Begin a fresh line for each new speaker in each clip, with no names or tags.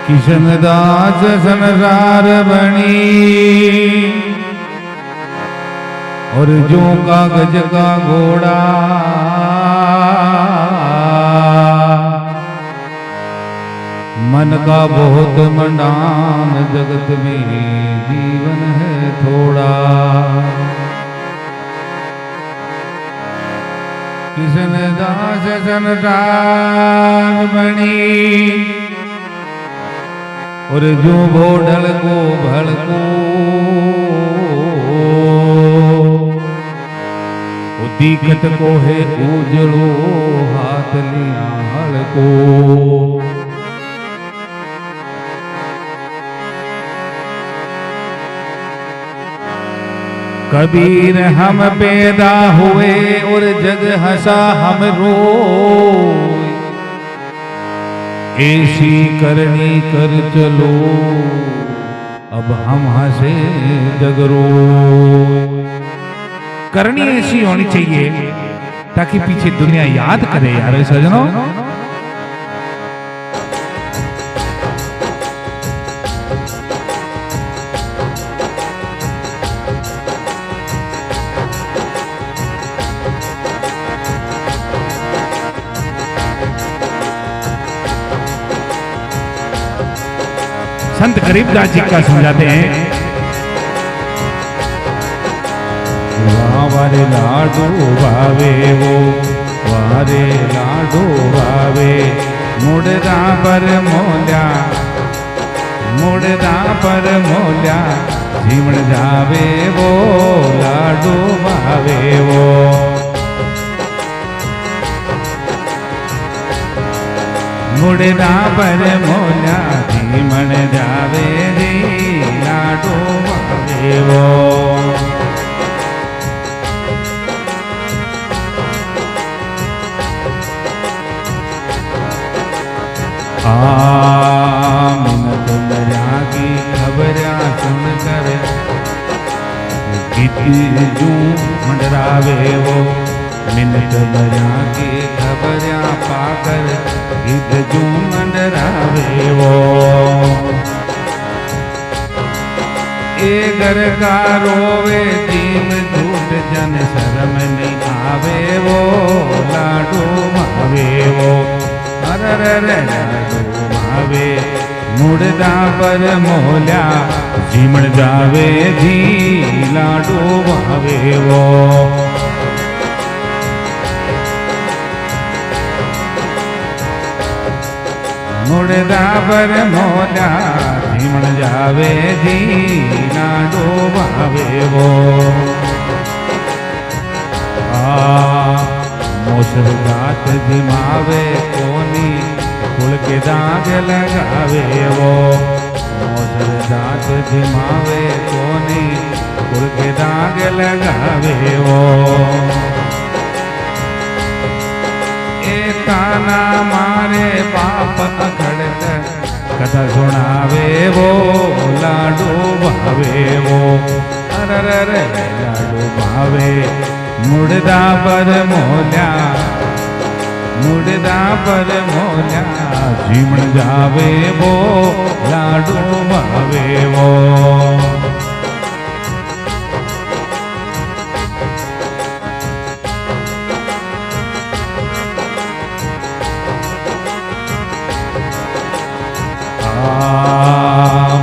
किशनदास संसार बनी और जो कागज का घोड़ा मन का बहुत मंडान जगत में जीवन है थोड़ा। किशनदास संसार बनी और जो भोडल को भड़को दीकत को है उजड़ो हाथ लिया हड़को। कबीर हम पैदा हुए और जग हंसा हम रोए, ऐसी करनी कर चलो अब हम हंसे जग रोए। करनी ऐसी होनी चाहिए ताकि पीछे दुनिया याद करे यार सजनों। संत गरीबदास जी का समझाते हैं, वारे लाडो भावे वो वारे लाडो भावे मुड़दा पर मोल्या मुड़दा पर मोल्या जीवन जावे वो लाडो भावे वो। मुड़दा पर मोल्या जीवन जावे रे लाडो भावे वो। मिन्नत दरिया की खबरिया सुनकर जू मंडरावे वो। मिन्नत दरिया की खबरिया पाकर जू मंडरावे वो। ए घर का रोवे जीव झूठ जन शर्म नहीं आवे वो लाडो भावे वो। भावे मुड़दा पर मोल्या जीमण जावे जी लाडो भावे वो। मुड़दा पर मोल्या जीमण जावे जी लाडो भावे वो। मोसर गात जिमावे कोनी कुल के दाग लगावे वो। मोसर गात जिमावे कोनी कुल के दाग लगावे वो। ए ताना मारे पाप अखड़क कथा सुनावे वो लाडो भावे वो। अरे लाडो भावे मुड़दा पर मोल्या मुड़दा पर मोल्या जीवन जावे वो लाडो भावे वो।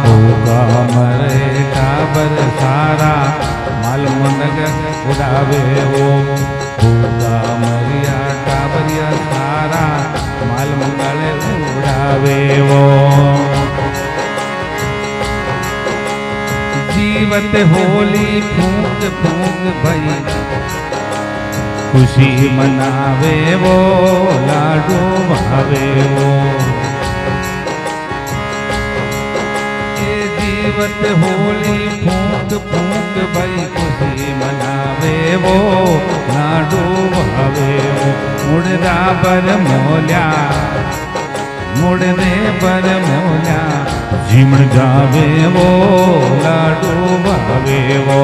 भूखा मरे टाबर सारा माल मुंडक उड़ावे वो। भूखा मरिया टाबरिया सारा माल मंगल उड़ावे वो। जीवत होली फूंक फूंक भई खुशी मनावे वो लाडो भावे वो। जीवत होली फूंक फूंक भई खुशी मनावे वो लाडो भावे वो। मुड़दा पर मोल्या मुड़दे पर मोल्या जीवन जावे वो लाडो भावे वो।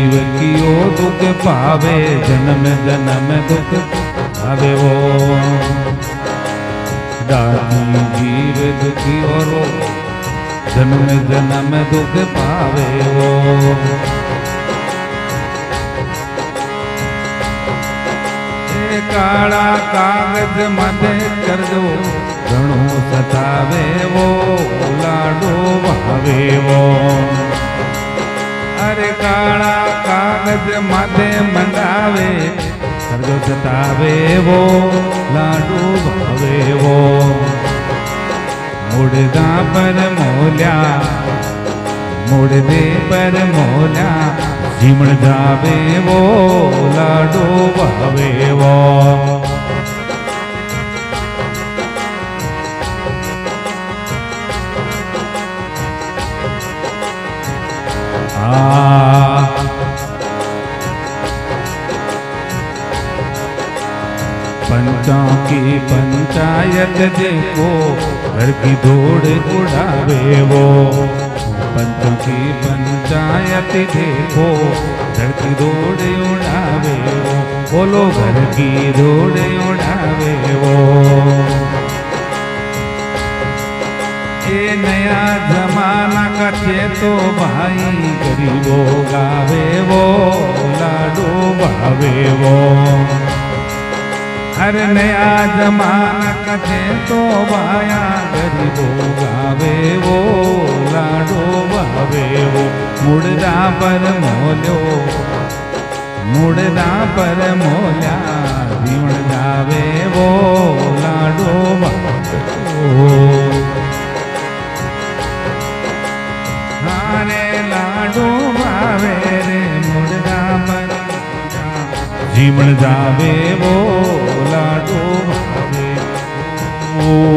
जीव कियो दुख पावे जन्म जन्म दुख पावे वो दाती जीव दुखी और जन्म जन्म दुख पावे वो काला कागज मधे कर दो घणो सतावे वो लाडो भावे वो अरे काला कागज मधे मंगावे कर दो सतावे वो लाडो भावे वो मुड़दा पर मोल्या मुड़दे पर मोल्या जीमण जावे वो लाडो भावे वो पंचों की पंचायत देखो घर की दौड़ उड़ावे वो पंचों की पंचायत देखो घर की दौड़ उड़ावे वो बोलो घर की दौड़ उड़ावे वो ये नया जमाना का चेतो भाई गरीबों गावे वो लाडो भावे वो हर नया जमाना का चेतो भाया गरीबों गावे वो लाडो भावे वो मुड़दा पर मोलो मुड़दा पर मोल्या जीवन जावे वो लाडो भावे वो लाडो भावे रे मुड़दा पर जीवन जावे वो लाडो भावे ओ